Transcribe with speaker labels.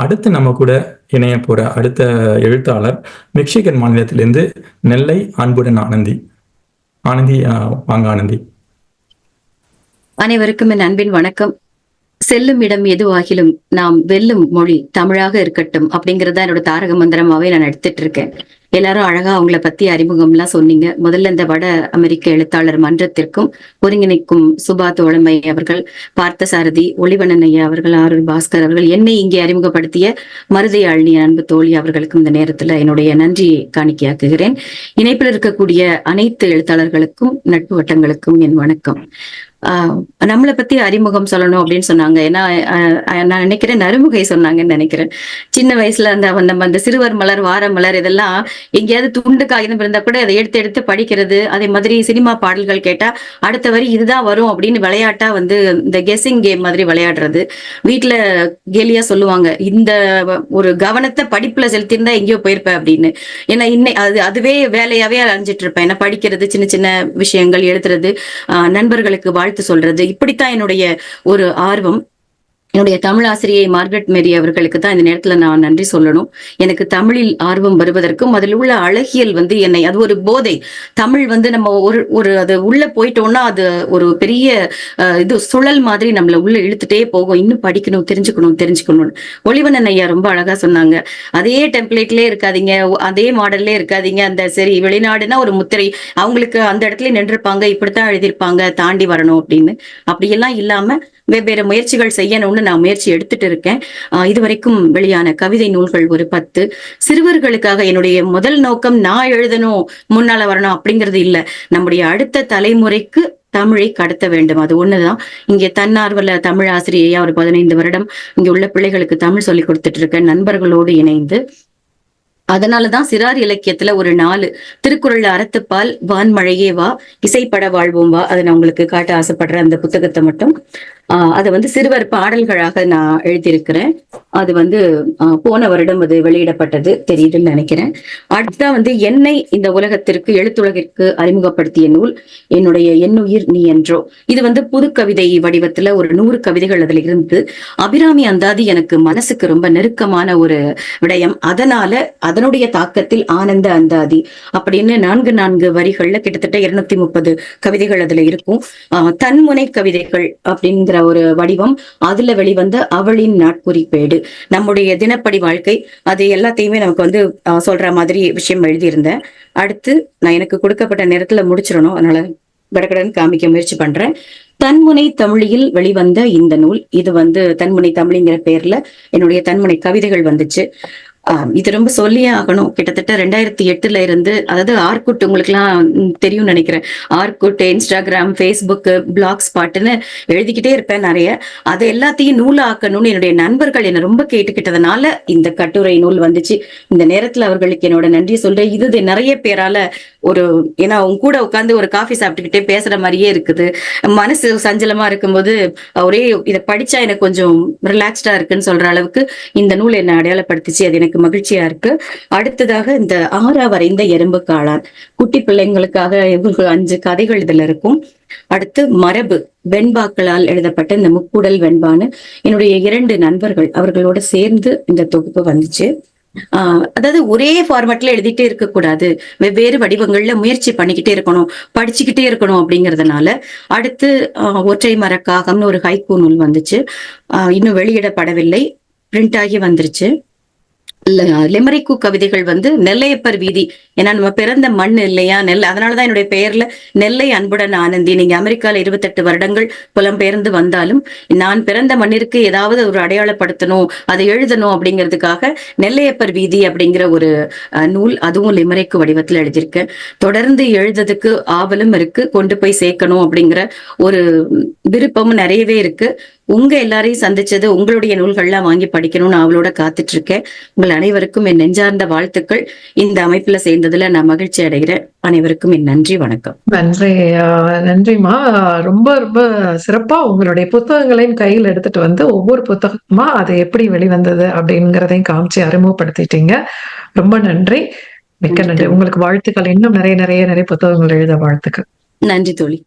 Speaker 1: அடுத்து நம்ம கூட இணைய போற அடுத்த எழுத்தாளர் மெக்சிகன் மாநிலத்திலிருந்து நெல்லை அன்புடன் ஆனந்தி. ஆனந்தி, வாங்க ஆனந்தி.
Speaker 2: அனைவருக்கும் என் அன்பின் வணக்கம். செல்லும் இடம் எதுவாகிலும் நாம் வெல்லும் மொழி தமிழாக இருக்கட்டும் அப்படிங்கறத என்னோட தாரக மந்திரமாவே நான் எடுத்துட்டு இருக்கேன். எல்லாரும் அழகா அவங்கள பத்தி அறிமுகம் எல்லாம் சொன்னீங்க. முதல்ல இந்த வட அமெரிக்க எழுத்தாளர் மன்றத்திற்கும் ஒருங்கிணைக்கும் சுபா தோழமை அவர்கள், பார்த்தசாரதி, ஒளிவண்ணன் ஐயா அவர்கள், ஆரூர் பாஸ்கர் அவர்கள், என்னை இங்கே அறிமுகப்படுத்திய மருதையாழினி அன்பு தோழி அவர்களுக்கும் இந்த நேரத்துல என்னுடைய நன்றியை காணிக்கையாக்குகிறேன். இணைப்பில் இருக்கக்கூடிய அனைத்து எழுத்தாளர்களுக்கும் நட்பு வட்டங்களுக்கும் என் வணக்கம். நம்மளை பத்தி அறிமுகம் சொல்லணும் அப்படின்னு சொன்னாங்க. ஏன்னா நான் நினைக்கிறேன் நறுமுகை சொன்னாங்கன்னு நினைக்கிறேன். சின்ன வயசுல நம்ம அந்த சிறுவர் மலர், வார மலர் இதெல்லாம் எங்கேயாவது துண்டு காகிதம் இருந்தா கூட அதை எடுத்து எடுத்து படிக்கிறது. அதே மாதிரி சினிமா பாடல்கள் கேட்டா அடுத்த வரி இதுதான் வரும் அப்படின்னு விளையாட்டா இந்த கெஸ்ஸிங் கேம் மாதிரி விளையாடுறது. வீட்டுல கேலியா சொல்லுவாங்க, இந்த ஒரு கவனத்தை படிப்புல செலுத்திருந்தா எங்கேயோ போயிருப்பேன் அப்படின்னு. ஏன்னா அதுவே வேலையாவே அலைஞ்சிட்டு இருப்பேன். ஏன்னா படிக்கிறது, சின்ன சின்ன விஷயங்கள் எழுதுறது, நண்பர்களுக்கு வாழ்த்து சொல்றது, இப்படித்தான் என்னுடைய ஒரு ஆர்வம். என்னுடைய தமிழ் ஆசிரியை மார்கரெட் மேரி அவர்களுக்கு தான் இந்த நேரத்துல நான் நன்றி சொல்லணும். எனக்கு தமிழில் ஆர்வம் வருவதற்கும் அதில் உள்ள அழகியல் என்னை, அது ஒரு போதை. தமிழ் நம்ம ஒரு அது உள்ள போயிட்டோம்னா அது ஒரு பெரிய இது சுழல் மாதிரி நம்மள உள்ள இழுத்துட்டே போகும். இன்னும் படிக்கணும், தெரிஞ்சுக்கணும். ஒளிவண்ணன் ஐயா ரொம்ப அழகா சொன்னாங்க, அதே டெம்ப்ளேட்லயே இருக்காதீங்க, அதே மாடல்லே இருக்காதீங்க. அந்த சரி வெளிநாடுனா ஒரு முத்திரை, அவங்களுக்கு அந்த இடத்துல நின்றுப்பாங்க, இப்படித்தான் எழுதியிருப்பாங்க, தாண்டி வரணும் அப்படின்னு. அப்படியெல்லாம் இல்லாம வெவ்வேறு முயற்சிகள் செய்யணும்னு நான் முயற்சி எடுத்துட்டு இருக்கேன். இதுவரைக்கும் வெளியான கவிதை நூல்கள் ஒரு 10. சிறுவர்களுக்காக என்னுடைய முதல் நோக்கம் நான் எழுதணும், முன்னால வரணும் அப்படிங்கிறது இல்ல. நம்முடைய அடுத்த தலைமுறைக்கு தமிழை கடத்த வேண்டும், அது ஒண்ணுதான். இங்கே தன்னார்வல தமிழ் ஆசிரியையா ஒரு 15 வருடம் இங்க உள்ள பிள்ளைகளுக்கு தமிழ் சொல்லி கொடுத்துட்டு இருக்கேன், நண்பர்களோடு இணைந்து. அதனாலதான் சிறார் இலக்கியத்துல ஒரு 4 திருக்குறள்ல அறத்துப்பால், வான்மழையே வா, இசைப்பட வாழ்வோம் வா, அதை நான் உங்களுக்கு காட்ட ஆசைப்படுறேன். அந்த புத்தகத்தை மட்டும் அதை சிறுவர் பாடல்களாக நான் எழுதியிருக்கிறேன். அது போன வருடம் அது வெளியிடப்பட்டது, தெரியுதுன்னு நினைக்கிறேன். அடுத்ததான் என்னை இந்த உலகத்திற்கு, எழுத்துலகிற்கு அறிமுகப்படுத்திய நூல் என்னுடைய என்னுயிர் நீ என்றோ. இது புது கவிதை வடிவத்துல ஒரு 100 கவிதைகள் அதுல இருந்து. அபிராமி அந்தாதி எனக்கு மனசுக்கு ரொம்ப நெருக்கமான ஒரு விடயம். அதனால அதனுடைய தாக்கத்தில் ஆனந்த அந்தாதி அப்படின்னு 4 வரிகள்ல கிட்டத்தட்ட 230 கவிதைகள் அதுல இருக்கும். தன்முனை கவிதைகள் அப்படிங்கிற ஒரு வடிவம். அதுல வெளிவந்த அவளின் நாட்குறிப்பேடு, நம்முடைய தினப்படி வாழ்க்கை, அது எல்லாத்தையுமே நமக்கு சொல்ற மாதிரி விஷயம் எழுதியிருந்தேன். அடுத்து நான் எனக்கு கொடுக்கப்பட்ட நேரத்துல முடிச்சிடணும், அதனால கடகடன் காமிக்க முயற்சி பண்றேன். தன்முனை தமிழில் வெளிவந்த இந்த நூல், இது தன்முனை தமிழிங்கிற பேர்ல என்னுடைய தன்முனை கவிதைகள் வந்துச்சு. இது ரொம்ப சொல்லியே ஆகணும். கிட்டத்தட்ட 2008 இருந்து, அதாவது ஆர்குட் உங்களுக்கு எல்லாம் தெரியும் நினைக்கிறேன். ஆர்குட், இன்ஸ்டாகிராம், ஃபேஸ்புக், பிளாக் ஸ்பாட்னு எழுதிக்கிட்டே இருப்பேன் நிறைய. அதை எல்லாத்தையும் நூலாக்கணும்னு என்னுடைய நண்பர்கள் என்ன ரொம்ப கேட்டுக்கிட்டதுனால இந்த கட்டுரை நூல் வந்துச்சு. இந்த நேரத்துல அவர்களுக்கு என்னோட நன்றி சொல்றேன். இது நிறைய பேரால ஏன்னா அவங்க கூட உட்காந்து ஒரு காஃபி சாப்பிட்டுக்கிட்டே பேசுற மாதிரியே இருக்குது. மனசு சஞ்சலமா இருக்கும்போது ஒரே இதை படிச்சா எனக்கு கொஞ்சம் ரிலாக்ஸ்டா இருக்குன்னு சொல்ற அளவுக்கு இந்த நூல் என்ன அடையாளப்படுத்திச்சு. அது எனக்கு மகிழ்ச்சியா இருக்கு. அடுத்ததாக இந்த ஆறா வரைந்த எறும்பு காளான், குட்டி பிள்ளைங்களுக்காக 5 கதைகள் இதுல இருக்கும். அடுத்து மரபு, வெண்பாக்களால் எழுதப்பட்ட இந்த முக்கூடல் வெண்பான்னு என்னுடைய 2 நண்பர்கள் அவர்களோட சேர்ந்து இந்த தொகுப்பு வந்துச்சு. அதாவது ஒரே ஃபார்மேட்ல எழுதிட்டே இருக்க கூடாது, வெவ்வேறு வடிவங்கள்ல முயற்சி பண்ணிக்கிட்டே இருக்கணும், படிச்சுக்கிட்டே இருக்கணும் அப்படிங்கறதுனால அடுத்து ஒற்றை மரக்காகம்னு ஒரு ஹைக்கூ நூல் வந்துச்சு. இன்னும் வெளியிடப்படவில்லை, பிரிண்ட் ஆகி வந்துருச்சு. லெமரிக்கு கவிதைகள் நெல்லையப்பர் வீதி, ஏன்னா நம்ம பிறந்த மண் இல்லையா நெல்லை, அதனாலதான் என்னுடைய பெயர்ல நெல்லை அன்புடன் ஆனந்தி. நீங்க அமெரிக்கால 28 வருடங்கள் புலம்பெயர்ந்து வந்தாலும் நான் பிறந்த மண்ணிற்கு ஏதாவது ஒரு அடையாளப்படுத்தணும், அதை எழுதணும் அப்படிங்கிறதுக்காக நெல்லையப்பர் வீதி அப்படிங்கிற ஒரு நூல், அதுவும் லிமரிக்கு வடிவத்துல எழுதியிருக்கேன். தொடர்ந்து எழுதுறதுக்கு ஆவலும் இருக்கு, கொண்டு போய் சேர்க்கணும் அப்படிங்கிற ஒரு விருப்பமும் நிறையவே இருக்கு. உங்க எல்லாரையும் சந்திச்சது, உங்களுடைய நூல்கள்லாம் வாங்கி படிக்கணும்னு அவளோட காத்துட்டு இருக்கேன். உங்கள் அனைவருக்கும் என் நெஞ்சார்ந்த வாழ்த்துக்கள். இந்த அமைப்புல சேர்ந்ததுல நான் மகிழ்ச்சி அடைகிறேன். அனைவருக்கும் என் நன்றி, வணக்கம்.
Speaker 3: நன்றிமா. ரொம்ப ரொம்ப சிறப்பா உங்களுடைய புத்தகங்களையும் கையில் எடுத்துட்டு ஒவ்வொரு புத்தகமா அது எப்படி வெளிவந்தது அப்படிங்கிறதையும் காமிச்சு அறிமுகப்படுத்திட்டீங்க. ரொம்ப நன்றி, மிக்க நன்றி. உங்களுக்கு வாழ்த்துக்கள். இன்னும் நிறைய நிறைய நிறைய புத்தகங்கள் எழுத வாழ்த்துக்கள்.
Speaker 2: நன்றி தோழி.